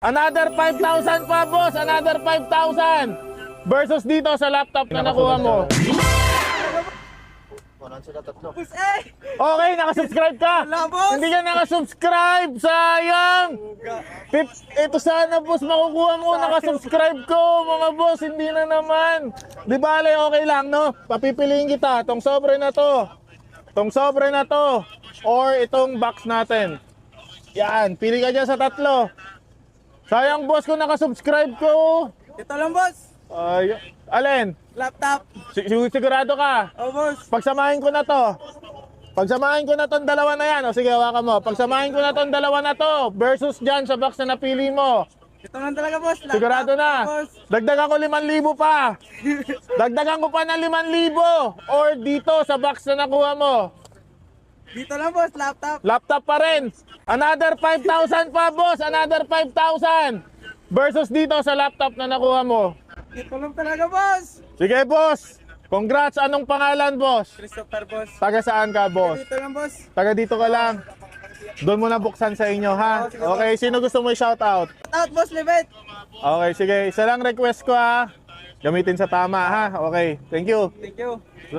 Another 5,000 pa, boss. Another 5,000. Versus dito sa laptop na nakuha mo. Okay, nakasubscribe ka. Hindi ka nakasubscribe. Sayang. Ito sana, boss, makukuha mo. Nakasubscribe ko, mga boss. Hindi na naman. Di bale, okay lang, no? Papipiliin kita. Itong sobre na to. Itong sobre na to. Or itong box natin. Yan. Pili ka dyan sa tatlo. Sayang, boss, kung nakasubscribe ko. Ito lang, boss. Ay, alin? Laptop. Sigurado ka? Oh, boss. Pagsamahin ko na to. Pagsamahin ko na tong dalawa na yan. O sige, hawakan mo. Pagsamahin ko na tong dalawa na to versus dyan sa box na napili mo. Ito lang talaga, boss. Laptop. Sigurado na. Boss. Dagdagan ko 5,000 pa. Dagdagan ko pa ng 5,000. Or dito sa box na nakuha mo. Dito lang, boss. Laptop. Laptop pa rin. Another 5,000 pa, boss. Another 5,000. Versus dito sa laptop na nakuha mo. Ito lang talaga, boss. Sige, boss. Congrats. Anong pangalan, boss? Christopher, boss. Taga saan ka, boss? Dito lang, boss. Taga dito ka lang. Doon mo na buksan sa inyo, ha? Okay, sino gusto mo i-shoutout? Out, boss, Libet. Okay, sige. Isa lang request ko, ha? Gamitin sa tama, ha? Okay, thank you. Thank you.